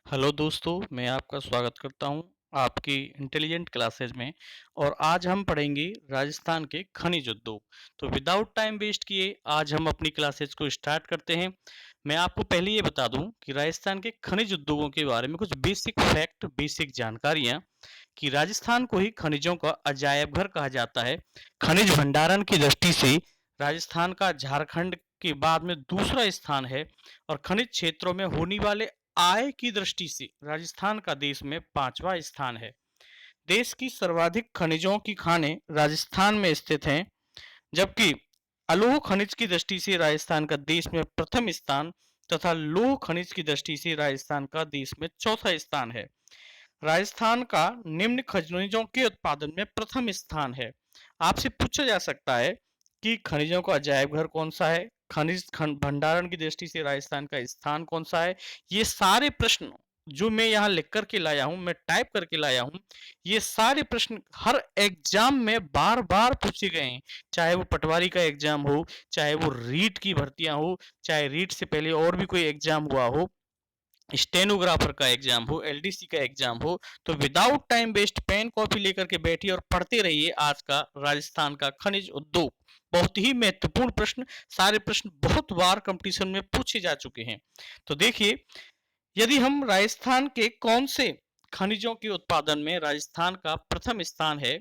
Hello दोस्तों, मैं आपका स्वागत करता हूं आपकी इंटेलिजेंट क्लासेज में। और आज हम पढ़ेंगे राजस्थान के खनिज उद्योग। तो विदाउट टाइम वेस्ट किए आज हम अपनी क्लासेज को स्टार्ट करते हैं। मैं आपको पहले ये बता दूं कि राजस्थान के खनिज उद्योगों के बारे में कुछ बेसिक फैक्ट, बेसिक जानकारियां कि राजस्थान को ही खनिजों का अजायब घर कहा जाता है। खनिज भंडारण की दृष्टि से राजस्थान का झारखंड के बाद में दूसरा स्थान है। और खनिज क्षेत्रों में होने वाले आय की दृष्टि से राजस्थान का देश में 5वां स्थान है। देश की सर्वाधिक खनिजों की खानें राजस्थान में स्थित हैं, जबकि अलोह खनिज की दृष्टि से राजस्थान का देश में प्रथम स्थान तथा लौह खनिज की दृष्टि से राजस्थान का देश में चौथा स्थान है। राजस्थान का निम्न खनिजों के उत्पादन में प्रथम स्थान है। आपसे पूछा जा सकता है कि खनिजों का अजायब घर कौन सा है, खनिज भंडारण की दृष्टि से राजस्थान का स्थान कौन सा है। ये सारे प्रश्न जो मैं यहाँ लिख करके लाया हूँ, मैं टाइप करके लाया हूँ, ये सारे प्रश्न हर एग्जाम में बार बार पूछे गए हैं। चाहे वो पटवारी का एग्जाम हो, चाहे वो रीट की भर्तियां हो, चाहे रीट से पहले और भी कोई एग्जाम हुआ हो, स्टेनोग्राफर का एग्जाम हो, एलडीसी का एग्जाम हो, तो without time waste pen copy लेकर के बैठिए और पढ़ते रहिए आज का राजस्थान का खनिज उद्योग। बहुत ही महत्वपूर्ण प्रश्न, सारे प्रश्न बहुत बार कंपटीशन में पूछे जा चुके हैं। तो देखिए, यदि हम राजस्थान के कौन से खनिजों के उत्पादन में राजस्थान का प्रथम स्थान है,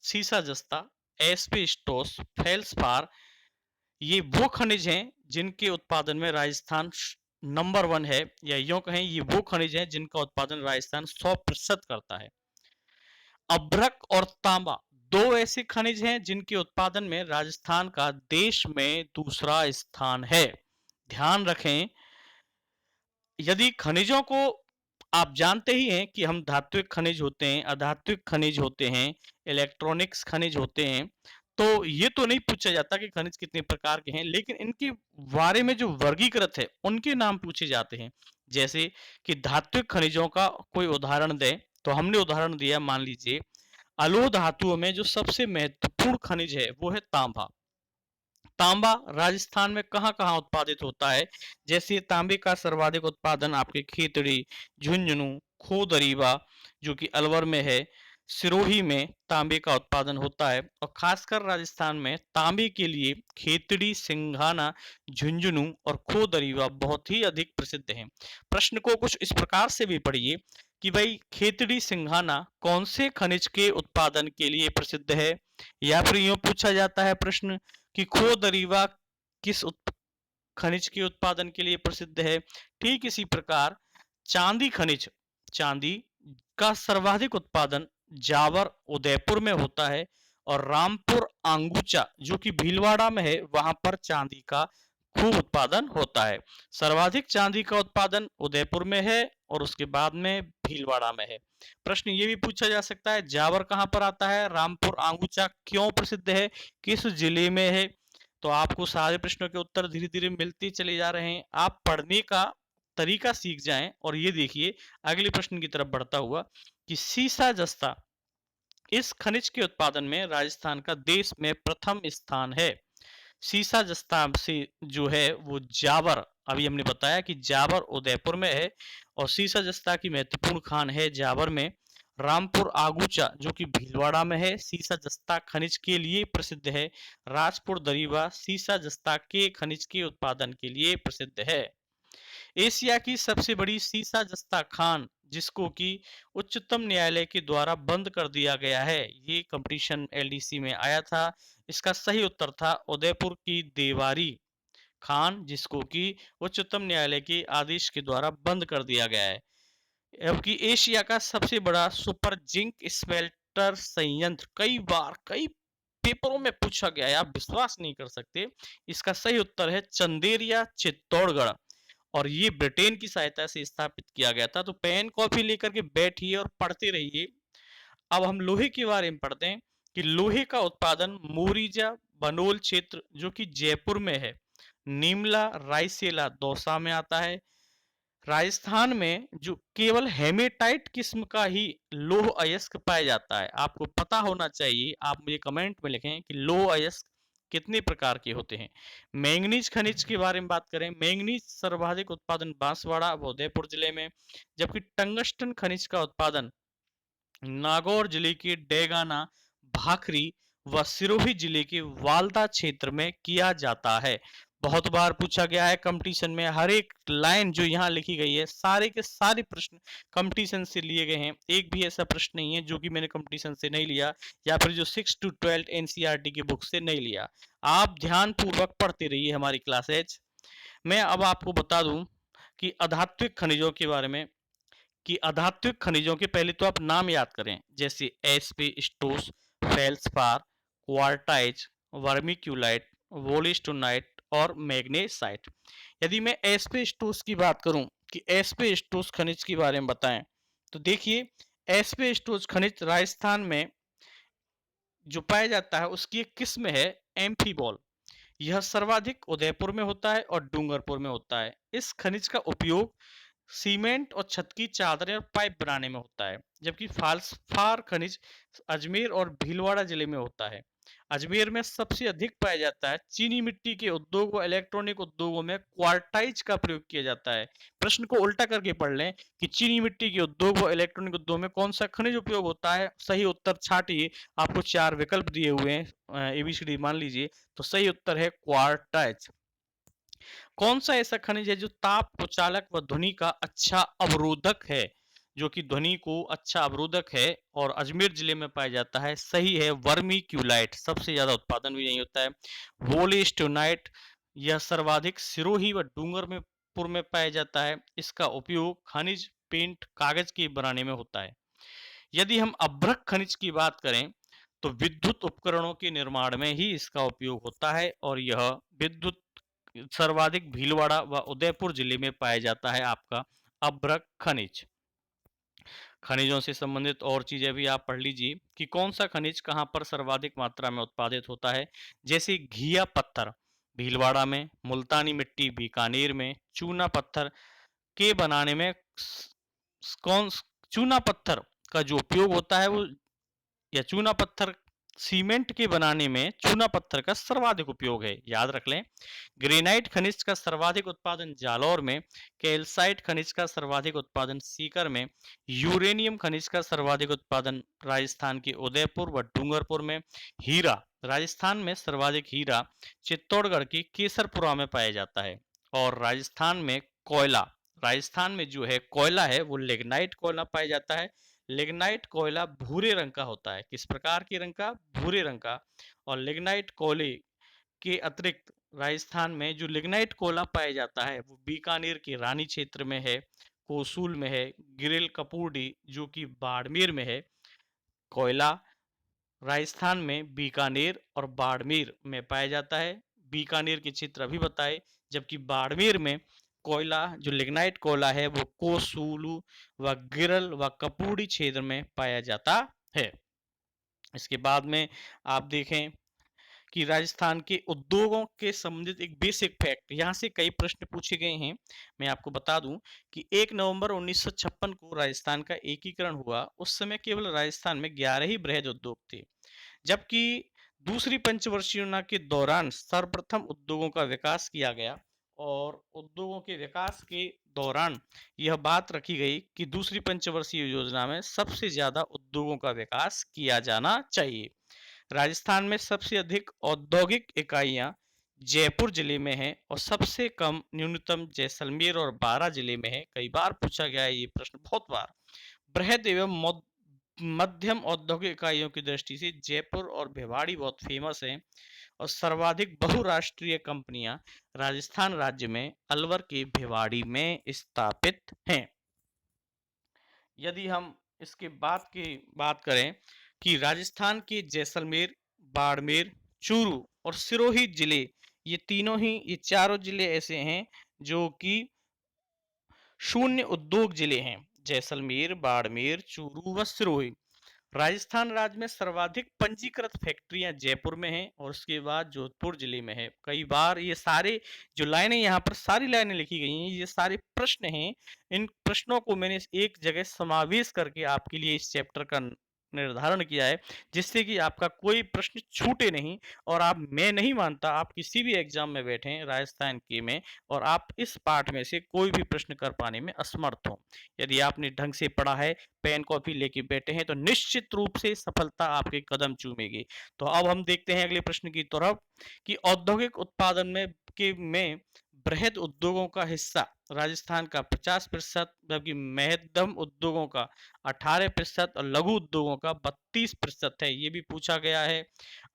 सीसा जस्ता, एस्बेस्टोस, फेल्सपार, ये वो खनिज हैं जिनके उत्पादन में राजस्थान नंबर 1 है, या यूं कहें ये वो खनिज हैं जिनका उत्पादन राजस्थान 100% करता है। अभ्रक और तांबा दो ऐसे खनिज हैं जिनके उत्पादन में राजस्थान का देश में दूसरा स्थान है। ध्यान रखें, यदि खनिजों को आप जानते ही हैं कि हम धात्विक खनिज होते हैं, अधात्विक खनिज होते हैं, इलेक्ट्रॉनिक्स खनिज होते हैं, तो ये तो नहीं पूछा जाता कि खनिज कितने प्रकार के हैं, लेकिन इनके बारे में जो वर्गीकृत है उनके नाम पूछे जाते हैं। जैसे कि धात्विक खनिजों का कोई उदाहरण दें, तो हमने उदाहरण दिया, मान लीजिए अलोह धातुओं में जो सबसे महत्वपूर्ण खनिज है वो है तांबा। तांबा राजस्थान में कहाँ कहाँ उत्पादित होता है। जैसे तांबे का सर्वाधिक उत्पादन आपके खेतड़ी, झुंझुनू, खोदरीवा जो कि अलवर में है, सिरोही में तांबे का उत्पादन होता है। और खासकर राजस्थान में तांबे के लिए खेतड़ी, सिंघाना, झुंझुनू और खोदरीवा बहुत ही अधिक प्रसिद्ध हैं। प्रश्न को कुछ इस प्रकार से भी पढ़िए कि भाई खेतड़ी सिंघाना कौन से खनिज के उत्पादन के लिए प्रसिद्ध है। या फिर यूं पूछा जाता है प्रश्न कि खोदरीवा किस खनिज के उत्पादन के लिए प्रसिद्ध है। ठीक इसी प्रकार चांदी खनिज, चांदी का सर्वाधिक उत्पादन जावर, उदयपुर में होता है। और रामपुर आंगूचा जो कि भीलवाड़ा में है, वहां पर चांदी का खूब उत्पादन होता है। सर्वाधिक चांदी का उत्पादन उदयपुर में है और उसके बाद में भीलवाड़ा में है। प्रश्न ये भी पूछा जा सकता है, जावर कहां पर आता है, रामपुर आंगूचा क्यों प्रसिद्ध है, किस जिले में है। तो आपको सारे प्रश्नों के उत्तर धीरे धीरे मिलते चले जा रहे हैं। आप पढ़ने का तरीका सीख जाएं। और ये देखिए, अगले प्रश्न की तरफ बढ़ता हुआ कि सीसा जस्ता, इस खनिज के उत्पादन में राजस्थान का देश में प्रथम स्थान है। सीसा जस्ता से जो है वो जावर, अभी हमने बताया कि जावर उदयपुर में है और सीसा जस्ता की महत्वपूर्ण खान है जावर में। रामपुर आगूचा जो कि भीलवाड़ा में है, सीसा जस्ता खनिज के लिए प्रसिद्ध है। राजपुर दरीवा सीसा जस्ता के खनिज के उत्पादन के लिए प्रसिद्ध है। एशिया की सबसे बड़ी सीसा जस्ता खान जिसको कि उच्चतम न्यायालय के द्वारा बंद कर दिया गया है, ये कंपटीशन एलडीसी में आया था। इसका सही उत्तर था उदयपुर की देवारी खान, जिसको कि उच्चतम न्यायालय के आदेश के द्वारा बंद कर दिया गया है। जबकि एशिया का सबसे बड़ा सुपर जिंक स्मेल्टर संयंत्र कई बार कई पेपरों में पूछा गया है, आप विश्वास नहीं कर सकते। इसका सही उत्तर है चंदेरिया, चित्तौड़गढ़। और ये ब्रिटेन की सहायता से स्थापित किया गया था। तो पेन कॉपी लेकर के बैठिए और पढ़ते रहिए। अब हम लोहे के बारे में पढ़ते हैं कि लोहे का उत्पादन मोरीजा, बनोल क्षेत्र जो कि जयपुर में है, नीमला, रायसेला, दौसा में आता है। राजस्थान में जो केवल हेमेटाइट किस्म का ही लौह अयस्क पाया जाता है। आपको पता होना चाहिए, आप मुझे कमेंट में लिखें कि लौह अयस्क कितने प्रकार के होते हैं? मैंगनीज खनिज के बारे में बात करें, मैंगनीज सर्वाधिक उत्पादन बांसवाड़ा व उदयपुर जिले में, जबकि टंगस्टन खनिज का उत्पादन नागौर जिले के डेगाना, भाखरी व सिरोही जिले के वाल्दा क्षेत्र में किया जाता है। बहुत बार पूछा गया है कंपटीशन में, हर एक लाइन जो यहाँ लिखी गई है सारे के सारे प्रश्न कंपटीशन से लिए गए हैं। एक भी ऐसा प्रश्न नहीं है जो कि मैंने कंपटीशन से नहीं लिया या फिर जो 6 to 12 एनसीईआरटी की बुक से नहीं लिया। आप ध्यान पूर्वक पढ़ते रहिए हमारी क्लासेज। मैं अब आपको बता दूं कि अधात्विक खनिजों के बारे में, कि अधात्विक खनिजों के पहले तो आप नाम याद करें, जैसे एस्बेस्टोस, फेल्सपार, क्वार्टाइज, वर्मिक्यूलाइट, वोलिस्टोनाइट और मैग्नेसाइट। यदि मैं एस्बेस्टोस की बात करूं कि एस्बेस्टोस खनिज के बारे में बताएं, तो देखिए एस्बेस्टोस खनिज राजस्थान में जो पाया जाता है उसकी एक किस्म है एम्फीबॉल। यह सर्वाधिक उदयपुर में होता है और डूंगरपुर में होता है। इस खनिज का उपयोग सीमेंट और छत की चादरें और पाइप बनाने में होता है, जबकि फाल्सफार खनिज अजमेर और भीलवाड़ा जिले में होता है। अजमेर में सबसे अधिक पाया जाता है। चीनी मिट्टी के उद्योग व इलेक्ट्रॉनिक उद्योगों में क्वार्टाइज का प्रयोग किया जाता है। प्रश्न को उल्टा करके पढ़ लें कि चीनी मिट्टी के उद्योग व इलेक्ट्रॉनिक उद्योग में कौन सा खनिज उपयोग होता है। सही उत्तर छाटिए, आपको 4 विकल्प दिए हुए हैं, एबीसीडी मान लीजिए, तो सही उत्तर है क्वार्टाइज। कौन सा ऐसा खनिज है जो ताप कुचालक व ध्वनि का अच्छा अवरोधक है, जो कि ध्वनि को अच्छा अवरोधक है और अजमेर जिले में पाया जाता है? सही है वर्मिक्यूलाइट, सबसे ज्यादा उत्पादन भी यही होता है। वोलेस्टोनाइट, यह सर्वाधिक सिरोही व डूंगरपुर में पाया जाता है। इसका उपयोग खनिज पेंट कागज के बनाने में होता है। यदि हम अभ्रक खनिज की बात करें तो विद्युत उपकरणों के निर्माण में ही इसका उपयोग होता है और यह विद्युत सर्वाधिक भीलवाड़ा व उदयपुर जिले में पाया जाता है आपका अभ्रक खनिज। खनिजों से संबंधित और चीजें भी आप पढ़ लीजिए कि कौन सा खनिज कहाँ पर सर्वाधिक मात्रा में उत्पादित होता है, जैसे घिया पत्थर भीलवाड़ा में, मुल्तानी मिट्टी बीकानेर में, चूना पत्थर के बनाने में कौन चूना पत्थर का जो उपयोग होता है वो, या चूना पत्थर सीमेंट के बनाने में चूना पत्थर का सर्वाधिक उपयोग है, याद रख लें। ग्रेनाइट खनिज का सर्वाधिक उत्पादन जालौर में, कैल्साइट खनिज का सर्वाधिक उत्पादन सीकर में, यूरेनियम खनिज का सर्वाधिक उत्पादन राजस्थान के उदयपुर व डूंगरपुर में, हीरा राजस्थान में सर्वाधिक हीरा चित्तौड़गढ़ के केसरपुरा में पाया जाता है, और राजस्थान में कोयला, राजस्थान में जो है कोयला है वो लिग्नाइट कोयला पाया जाता है। लिग्नाइट कोयला भूरे रंग का होता है। किस प्रकार के रंग का? भूरे रंग का। और लिग्नाइट कोयले के अतिरिक्त राजस्थान में जो लिग्नाइट कोयला पाया जाता है वो बीकानेर के रानी क्षेत्र में है, कोसूल में है, गिरिल कपूरडी जो कि बाड़मेर में है। कोयला राजस्थान में बीकानेर और बाड़मेर में पाया जाता है। बीकानेर के क्षेत्र अभी बताए, जबकि बाड़मेर में कोयला जो लिग्नाइट कोयला है वो कोसूलू व गिरल व कपूरी क्षेत्र में पाया जाता है। इसके बाद में आप देखें कि राजस्थान के उद्योगों के संबंधित एक बेसिक फैक्ट, यहाँ से कई प्रश्न पूछे गए हैं। मैं आपको बता दूं कि 1 नवंबर 1956 को राजस्थान का एकीकरण हुआ। उस समय केवल राजस्थान में 11 ही बृहद उद्योग थे, जबकि दूसरी पंचवर्षीय योजना के दौरान सर्वप्रथम उद्योगों का विकास किया गया और उद्योगों के विकास के दौरान यह बात रखी गई कि दूसरी पंचवर्षीय योजना में सबसे ज्यादा उद्योगों का विकास किया जाना चाहिए। राजस्थान में सबसे अधिक औद्योगिक इकाइयां जयपुर जिले में है और सबसे कम न्यूनतम जैसलमेर और बारां जिले में है। कई बार पूछा गया है ये प्रश्न, बहुत बार। बृहद एवं मध्यम औद्योगिक इकाइयों की दृष्टि से जयपुर और भिवाड़ी बहुत फेमस है और सर्वाधिक बहुराष्ट्रीय कंपनियां राजस्थान राज्य में अलवर के भिवाड़ी में स्थापित हैं। यदि हम इसके बाद की बात करें कि राजस्थान के जैसलमेर, बाड़मेर, चूरू और सिरोही जिले, ये चारों जिले ऐसे हैं जो कि शून्य उद्योग जिले हैं। जैसलमेर, बाड़मेर, चूरू व सिरोही। राजस्थान राज्य में सर्वाधिक पंजीकृत फैक्ट्रियां जयपुर में हैं और उसके बाद जोधपुर जिले में है। कई बार ये सारे जो लाइनें यहाँ पर सारी लाइनें लिखी गई हैं, ये सारे प्रश्न हैं। इन प्रश्नों को मैंने एक जगह समावेश करके आपके लिए इस चैप्टर का निर्धारण किया है जिससे कि आपका कोई प्रश्न छूटे नहीं। और आप, मैं नहीं मानता आप किसी भी एग्जाम में बैठें राजस्थान के में और आप इस पार्ट में से कोई भी प्रश्न कर पाने में असमर्थ हो। यदि आपने ढंग से पढ़ा है, पेन कॉपी लेके बैठे हैं, तो निश्चित रूप से सफलता आपके कदम चूमेगी। तो अब हम देखते हैं अगले प्रश्न की तरफ कि औद्योगिक उत्पादन में बृहद उद्योगों का हिस्सा राजस्थान का 50%, जबकि मध्यम उद्योगों का 18% और लघु उद्योगों का 32% है। ये भी पूछा गया है।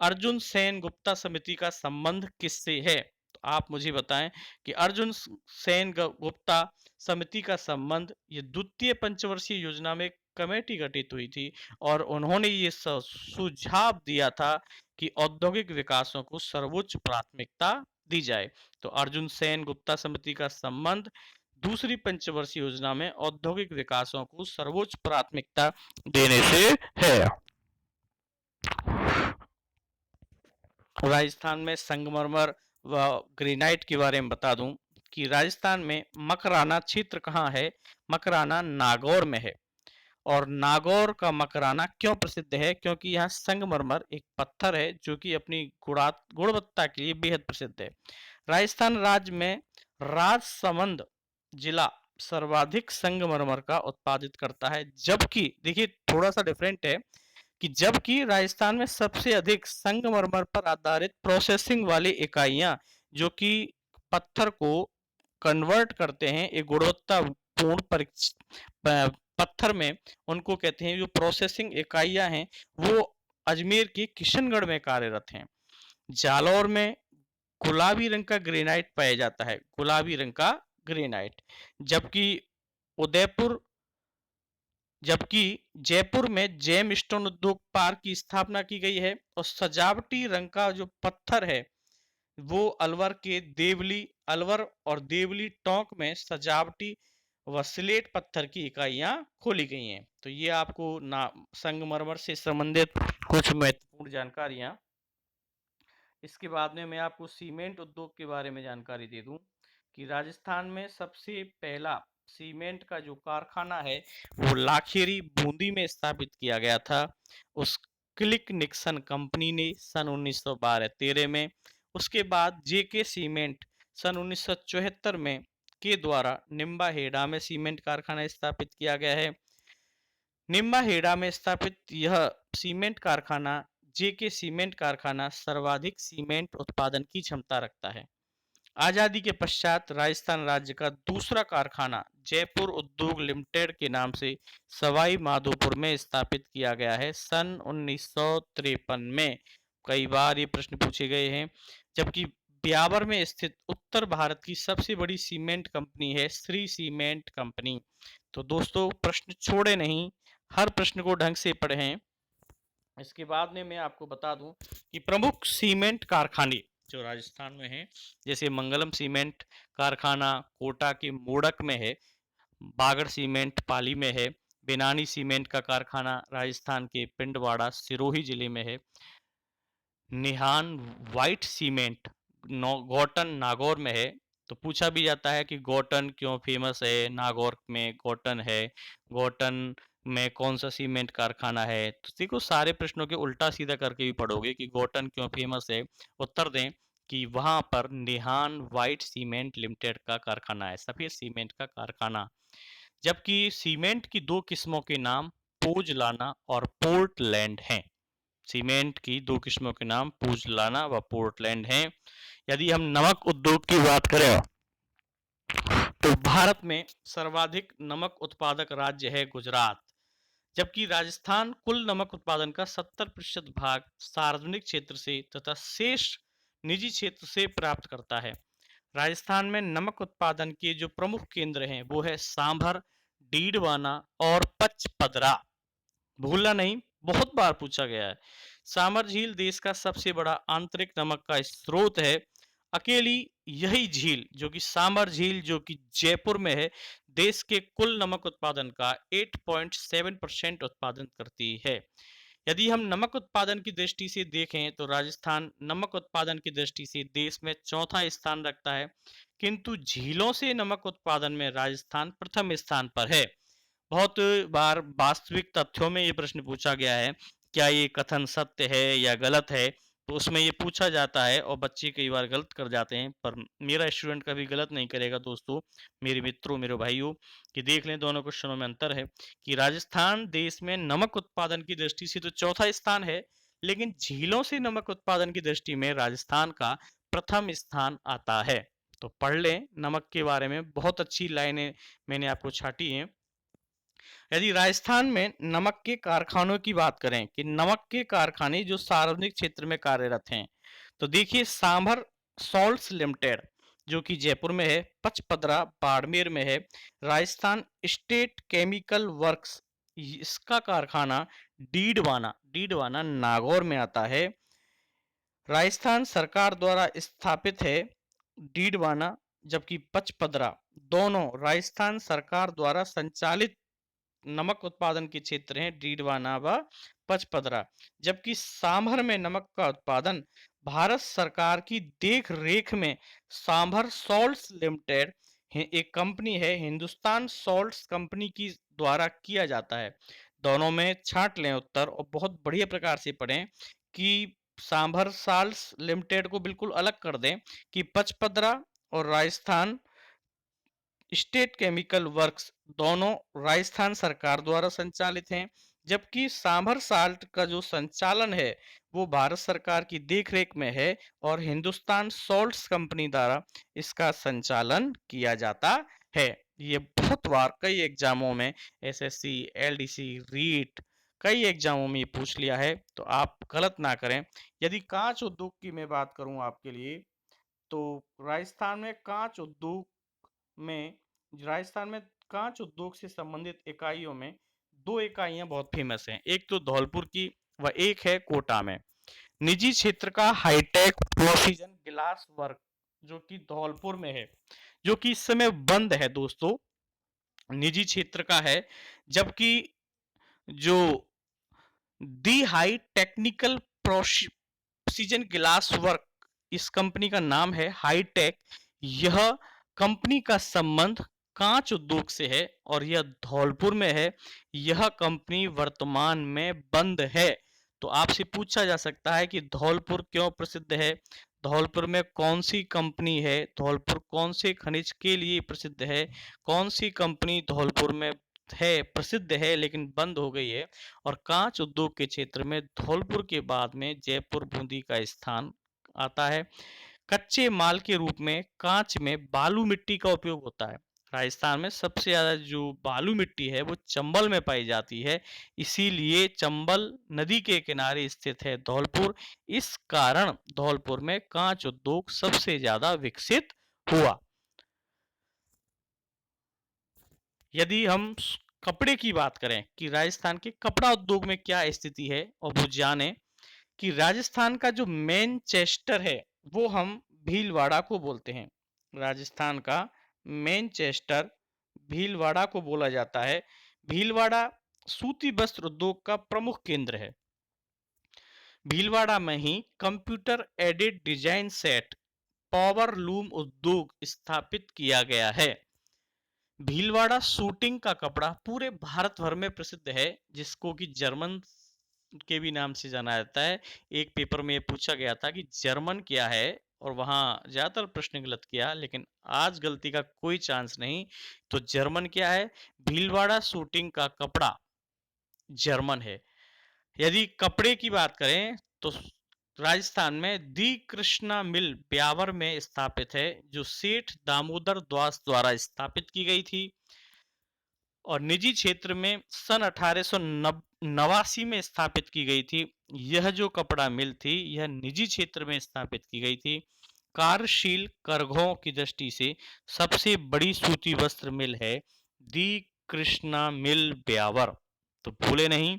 अर्जुन सेन गुप्ता समिति का संबंध किससे है? तो आप मुझे बताएं कि अर्जुन सेन गुप्ता समिति का संबंध, ये द्वितीय पंचवर्षीय योजना में कमेटी गठित हुई थी और उन्होंने ये सुझाव दिया था कि औद्योगिक विकासों को सर्वोच्च प्राथमिकता दी जाए। तो अर्जुन सेन गुप्ता समिति का संबंध दूसरी पंचवर्षीय योजना में औद्योगिक विकासों को सर्वोच्च प्राथमिकता देने से है। राजस्थान में संगमरमर व ग्रेनाइट के बारे में बता दूं कि राजस्थान में मकराना क्षेत्र कहाँ है? मकराना नागौर में है। और नागौर का मकराना क्यों प्रसिद्ध है? क्योंकि यहाँ संगमरमर एक पत्थर है जो कि अपनी गुणवत्ता के लिए बेहद प्रसिद्ध है। राजस्थान राज्य में राजसमंद जिला सर्वाधिक संगमरमर का उत्पादित करता है, जबकि देखिए थोड़ा सा डिफरेंट है कि जबकि राजस्थान में सबसे अधिक संगमरमर पर आधारित प्रोसेसिंग वाली इकाइयां जो कि पत्थर को कन्वर्ट करते हैं एक गुणवत्तापूर्ण पत्थर में, उनको कहते हैं जो प्रोसेसिंग इकाइयां हैं, वो अजमेर के किशनगढ़ में कार्यरत हैं। जालौर में गुलाबी रंग का ग्रेनाइट पाया जाता है, गुलाबी रंग का ग्रेनाइट। जबकि उदयपुर जबकि जयपुर में जेम स्टोन उद्योग पार्क की स्थापना की गई है और सजावटी रंग का जो पत्थर है वो अलवर और देवली टोंक में सजावटी व स्लेट पत्थर की इकाइयां खोली गई हैं। तो ये आपको संगमरमर से संबंधित कुछ महत्वपूर्ण जानकारियां। इसके बाद में मैं आपको सीमेंट उद्योग के बारे में जानकारी दे दूं कि राजस्थान में सबसे पहला सीमेंट का जो कारखाना है वो लाखेरी बूंदी में स्थापित किया गया था उस क्लिक निक्सन कंपनी ने सन 1912-13 में। उसके बाद जेके सीमेंट सन 1974 में के द्वारा निम्बा हेड़ा में सीमेंट कारखाना स्थापित किया गया है। निम्बा हेड़ा में स्थापित यह सीमेंट कारखाना जेके सीमेंट कारखाना सर्वाधिक सीमेंट उत्पादन की क्षमता रखता है। आजादी के पश्चात राजस्थान राज्य का दूसरा कारखाना जयपुर उद्योग लिमिटेड के नाम से सवाई माधोपुर में स्थापित किया गया है सन 1953 में। कई बार ये प्रश्न पूछे गए हैं। जबकि ब्यावर में स्थित उत्तर भारत की सबसे बड़ी सीमेंट कंपनी है श्री सीमेंट कंपनी। तो दोस्तों प्रश्न छोड़े नहीं, हर प्रश्न को ढंग से पढ़ें। इसके बाद में मैं आपको बता दूं कि प्रमुख सीमेंट कारखाने जो राजस्थान में हैं, जैसे मंगलम सीमेंट कारखाना कोटा के मोड़क में है, बागड़ सीमेंट पाली में है, बेनानी सीमेंट का कारखाना राजस्थान के पिंडवाड़ा सिरोही जिले में है, निहान व्हाइट सीमेंट गौटन नागौर में है। तो पूछा भी जाता है कि गौटन क्यों फेमस है, नागौर में गौटन है, गौटन में कौन सा सीमेंट कारखाना है। तो देखो सारे प्रश्नों के उल्टा सीधा करके भी पढ़ोगे कि गौटन क्यों फेमस है, उत्तर दें कि वहां पर निहान व्हाइट सीमेंट लिमिटेड का कारखाना है, सफेद सीमेंट का कारखाना। जबकि सीमेंट की दो किस्मों के नाम पोजलाना और पोर्टलैंड हैं। सीमेंट की दो किस्मों के नाम पूजलाना व पोर्टलैंड हैं। यदि हम नमक उद्योग की बात करें तो भारत में सर्वाधिक नमक उत्पादक राज्य है गुजरात। जबकि राजस्थान कुल नमक उत्पादन का 70% भाग सार्वजनिक क्षेत्र से तथा शेष निजी क्षेत्र से प्राप्त करता है। राजस्थान में नमक उत्पादन के जो प्रमुख केंद्र हैं वो है सांभर, डीडवाना और पचपदरा। भूलना नहीं, बहुत बार पूछा गया है। सामर झील देश का सबसे बड़ा आंतरिक नमक का स्रोत है। अकेली यही झील जो कि सामर झील जो कि जयपुर में है, देश के कुल नमक उत्पादन का 8.7% उत्पादन करती है। यदि हम नमक उत्पादन की दृष्टि से देखें तो राजस्थान नमक उत्पादन की दृष्टि से देश में चौथा स्थान रखता है, किंतु झीलों से नमक उत्पादन में राजस्थान प्रथम स्थान पर है। बहुत बार वास्तविक तथ्यों में ये प्रश्न पूछा गया है, क्या ये कथन सत्य है या गलत है? तो उसमें ये पूछा जाता है और बच्चे कई बार गलत कर जाते हैं, पर मेरा स्टूडेंट कभी गलत नहीं करेगा दोस्तों, मेरे मित्रों, मेरे भाइयों, कि देख लें दोनों क्वेश्चनों में अंतर है कि राजस्थान देश में नमक उत्पादन की दृष्टि से तो चौथा स्थान है, लेकिन झीलों से नमक उत्पादन की दृष्टि में राजस्थान का प्रथम स्थान आता है। तो पढ़ लें नमक के बारे में, बहुत अच्छी लाइनें मैंने आपको छाटी हैं। यदि राजस्थान में नमक के कारखानों की बात करें कि नमक के कारखाने जो सार्वजनिक क्षेत्र में कार्यरत हैं, तो देखिए सांभर सॉल्ट्स लिमिटेड जो कि जयपुर में है, पचपदरा बाड़मेर में है, राजस्थान स्टेट केमिकल वर्क्स इसका कारखाना डीडवाना डीडवाना नागौर में आता है। राजस्थान सरकार द्वारा स्थापित है डीडवाना, जबकि पचपदरा दोनों राजस्थान सरकार द्वारा संचालित नमक उत्पादन के क्षेत्र हैं डीडवाना व पचपदरा, जबकि सांभर में नमक का उत्पादन भारत सरकार की देख रेख में सांभर सॉल्ट्स लिमिटेड एक कंपनी है, हिंदुस्तान सॉल्ट्स कंपनी की द्वारा किया जाता है। दोनों में छांट लें उत्तर और बहुत बढ़िया प्रकार से पढ़ें कि सांभर सॉल्ट्स लिमिटेड को बिल्कुल अलग कर दें कि पचपदरा और राजस्थान स्टेट केमिकल वर्क्स दोनों राजस्थान सरकार द्वारा संचालित हैं, जबकि सांभर साल्ट का जो संचालन है वो भारत सरकार की देखरेख में है और हिंदुस्तान सॉल्ट्स कंपनी द्वारा इसका संचालन किया जाता है। ये बहुत बार कई एग्जामों में एसएससी, एलडीसी, रीट कई एग्जामों में ये पूछ लिया है, तो आप गलत ना करें। यदि कांच उद्योग की मैं बात करूं आपके लिए, तो राजस्थान में कांच उद्योग में राजस्थान में कांच उद्योग से संबंधित इकाइयों में दो इकाइयां बहुत फेमस हैं, एक तो धौलपुर की व एक है कोटा में। निजी क्षेत्र का हाईटेक प्रोसीजन गिलास वर्क जो कि धौलपुर में है, जो कि इस समय बंद है दोस्तों, निजी क्षेत्र का है, जबकि जो दी हाई टेक्निकल प्रोसीजन गिलास वर्क इस कंपनी का नाम है हाईटेक, यह कंपनी का संबंध कांच उद्योग से है और यह धौलपुर में है। यह कंपनी वर्तमान में बंद है। तो आपसे पूछा जा सकता है कि धौलपुर क्यों प्रसिद्ध है, धौलपुर में कौन सी कंपनी है, धौलपुर कौन से खनिज के लिए प्रसिद्ध है, कौन सी कंपनी धौलपुर में है, प्रसिद्ध है लेकिन बंद हो गई है। और कांच उद्योग के क्षेत्र में धौलपुर के बाद में जयपुर बूंदी का स्थान आता है। कच्चे माल के रूप में कांच में बालू मिट्टी का उपयोग होता है। राजस्थान में सबसे ज्यादा जो बालू मिट्टी है वो चंबल में पाई जाती है, इसीलिए चंबल नदी के किनारे स्थित है धौलपुर। इस कारण धौलपुर में कांच उद्योग सबसे ज्यादा विकसित हुआ। यदि हम कपड़े की बात करें कि राजस्थान के कपड़ा उद्योग में क्या स्थिति है और वो जाने कि राजस्थान का जो मैनचेस्टर है वो हम भीलवाड़ा को बोलते हैं। राजस्थान का मैनचेस्टर भीलवाड़ा को बोला जाता है। भीलवाड़ा सूती वस्त्र उद्योग का प्रमुख केंद्र है। भीलवाड़ा में ही computer aided design set power loom उद्योग स्थापित किया गया है। भीलवाड़ा शूटिंग का कपड़ा पूरे भारत भर में प्रसिद्ध है, जिसको कि जर्मन के भी नाम से जाना जाता है। एक पेपर में पूछा गया था कि जर्मन क्या है और वहां ज्यादातर प्रश्न गलत किया, लेकिन आज गलती का कोई चांस नहीं। तो जर्मन क्या है, भीलवाड़ा शूटिंग का कपड़ा जर्मन है। यदि कपड़े की बात करें तो राजस्थान में दी कृष्णा मिल ब्यावर में स्थापित है, जो सेठ दामोदर दास द्वारा स्थापित की गई थी और निजी क्षेत्र में सन 1889 में स्थापित की गई थी। यह जो कपड़ा मिल थी यह निजी क्षेत्र में स्थापित की गई थी। कार्यशील करघों की दृष्टि से सबसे बड़ी सूती वस्त्र मिल है दी कृष्णा मिल ब्यावर, तो भूले नहीं।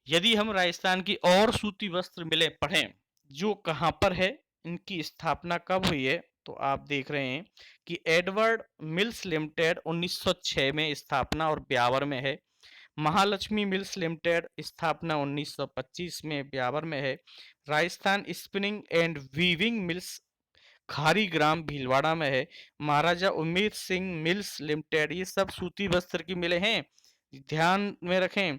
यदि हम राजस्थान की और सूती वस्त्र मिलें पढ़ें जो कहां पर है, इनकी स्थापना कब हुई है, तो आप देख रहे हैं कि एडवर्ड मिल्स लिमिटेड 1906 में स्थापना और ब्यावर में है। महालक्ष्मी मिल्स लिमिटेड स्थापना 1925 में ब्यावर में है। Rajasthan spinning and weaving mills Khari ग्राम भीलवाड़ा में है। महाराजा उमेद सिंह मिल्स लिमिटेड, ये सब सूती वस्त्र की मिलें हैं, ध्यान में रखें।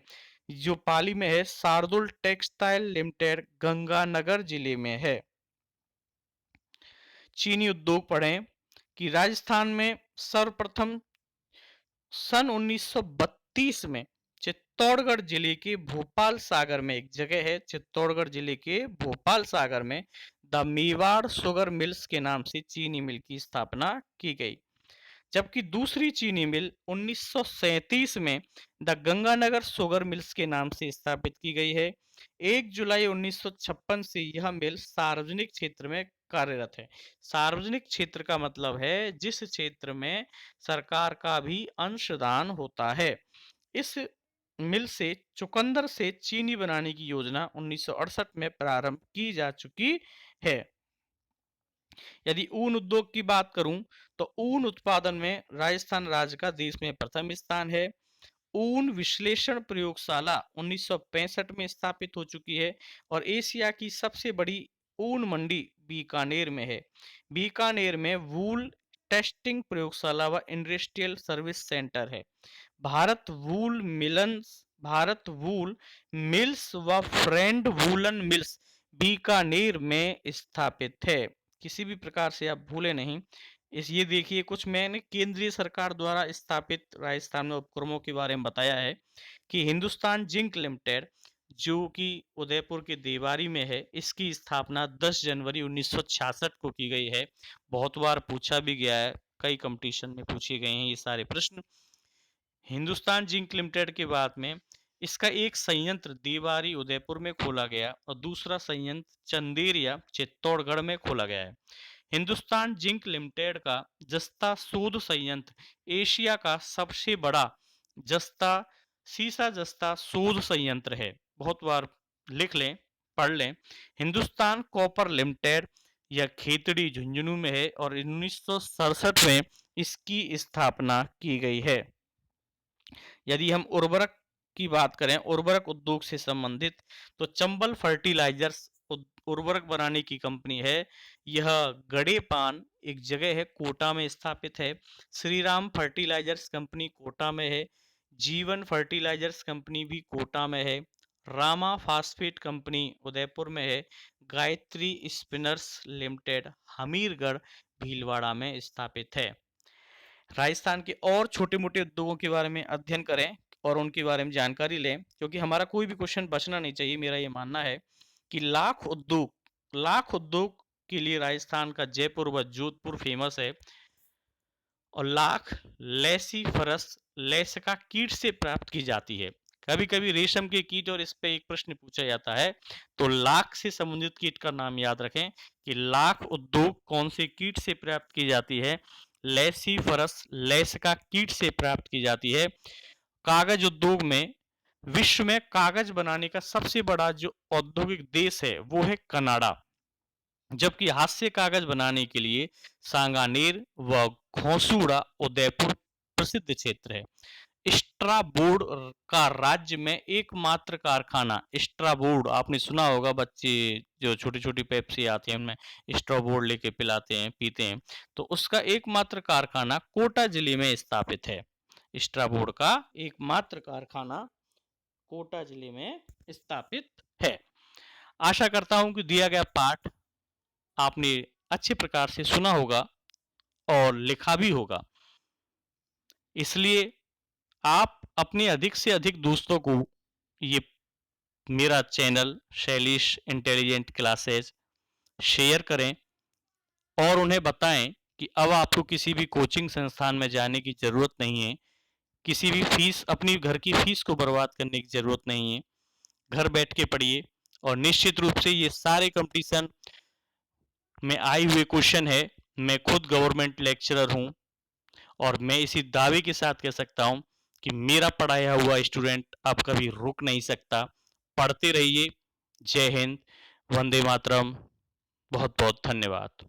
जो पाली में है शार्दुल टेक्सटाइल लिमिटेड, गंगानगर जिले में है। चीनी उद्योग पढ़ें कि राजस्थान में सर्वप्रथम सन 1932 में चित्तौड़गढ़ जिले के भोपाल सागर में एक जगह है, चित्तौड़गढ़ जिले के भोपाल सागर में द मेवाड़ शुगर मिल्स के नाम से चीनी मिल की स्थापना की गई। जबकि दूसरी चीनी मिल 1937 में द गंगानगर शुगर मिल्स के नाम से स्थापित की गई है। 1 जुलाई 1956 से यह मिल सार्वजनिक क्षेत्र में कार्यरत है। सार्वजनिक क्षेत्र का मतलब है जिस क्षेत्र में सरकार का भी अंशदान होता है। इस मिल से चुकंदर से चीनी बनाने की योजना 1968 में प्रारंभ की जा चुकी है। यदि ऊन उद्योग की बात करूं तो ऊन उत्पादन में राजस्थान राज्य का देश में प्रथम स्थान है। ऊन विश्लेषण प्रयोगशाला 1965 में स्थापित हो चुकी है और एशिया की सबसे बड़ी ऊन मंडी बीकानेर में है। बीकानेर में वूल टेस्टिंग प्रयोगशाला व इंडस्ट्रियल सर्विस सेंटर है। भारत वूल मिल्स व फ्रेंड वूलन मिल्स बीकानेर में स्थापित है। किसी भी प्रकार से आप भूले नहीं। ये देखिए, कुछ मैंने केंद्रीय सरकार द्वारा स्थापित राजस्थान में उपक्रमों के बारे में बताया है कि हिंदुस्तान जिंक लिमिटेड, जो कि उदयपुर के देवारी में है, इसकी स्थापना 10 जनवरी 1966 को की गई है। बहुत बार पूछा भी गया है, कई कंपटीशन में पूछे गए हैं ये सारे प्रश्न। हिंदुस्तान जिंक लिमिटेड के बाद में इसका एक संयंत्र देवारी उदयपुर में खोला गया और दूसरा संयंत्र चंदेरिया चित्तौड़गढ़ में खोला गया है। हिंदुस्तान जिंक लिमिटेड का जस्ता शोध संयंत्र एशिया का सबसे बड़ा सीसा जस्ता शोध संयंत्र है। बहुत बार लिख लें, पढ़ लें। हिंदुस्तान कॉपर लिमिटेड यह खेतड़ी झुंझुनू में है और 1967 में इसकी स्थापना की गई है। यदि हम उर्वरक की बात करें, उर्वरक उद्योग से संबंधित, तो चंबल फर्टिलाइजर्स उर्वरक बनाने की कंपनी है। यह गड़ेपान एक जगह है, कोटा में स्थापित है। श्री राम फर्टिलाइजर्स कंपनी कोटा में है। जीवन फर्टिलाइजर्स कंपनी भी कोटा में है। रामा फास्फेट कंपनी उदयपुर में है। गायत्री स्पिनर्स लिमिटेड हमीरगढ़ भीलवाड़ा में स्थापित है। राजस्थान के और छोटे मोटे उद्योगों के बारे में अध्ययन करें और उनके बारे में जानकारी लें, क्योंकि हमारा कोई भी क्वेश्चन बचना नहीं चाहिए। मेरा ये मानना है कि लाख उद्योग के लिए राजस्थान का जयपुर व जोधपुर फेमस है। और लाख लेसिफरस लेसिका कीट से प्राप्त की जाती है। कभी कभी रेशम के कीट और इस पे एक प्रश्न पूछा जाता है, तो लाख से संबंधित कीट का नाम याद रखें कि लाख उद्योग कौन से कीट से प्राप्त की जाती है। लेसिफरस लेसिका कीट से प्राप्त की जाती है। कागज उद्योग में विश्व में कागज बनाने का सबसे बड़ा जो औद्योगिक देश है वो है कनाडा, जबकि हास्य कागज बनाने के लिए सांगानेर व घोंसुड़ा उदयपुर प्रसिद्ध क्षेत्र है। स्ट्राबोर्ड का राज्य में एकमात्र कारखाना, स्ट्राबोर्ड आपने सुना होगा, बच्चे जो छोटी छोटी पेप्सी आती है उनमें स्ट्राबोर्ड लेके पिलाते हैं, पीते हैं, तो उसका एकमात्र कारखाना कोटा जिले में स्थापित है। स्ट्राबोर्ड का एकमात्र कारखाना कोटा जिले में स्थापित है। आशा करता हूं कि दिया गया पाठ आपने अच्छे प्रकार से सुना होगा और लिखा भी होगा। इसलिए आप अपने अधिक से अधिक दोस्तों को ये मेरा channel Shailesh intelligent classes share करें और उन्हें बताएं कि अब आपको किसी भी कोचिंग संस्थान में जाने की ज़रूरत नहीं है। किसी भी फीस, अपनी घर की फीस को बर्बाद करने की ज़रूरत नहीं है। घर बैठ के पढ़िए और निश्चित रूप से ये सारे कंपटीशन में आए हुए क्वेश्चन है। मैं खुद गवर्नमेंट लेक्चरर हूँ और मैं इसी दावे के साथ कह सकता हूँ कि मेरा पढ़ाया हुआ स्टूडेंट अब कभी रुक नहीं सकता। पढ़ते रहिए। जय हिंद, वंदे मातरम। बहुत बहुत धन्यवाद।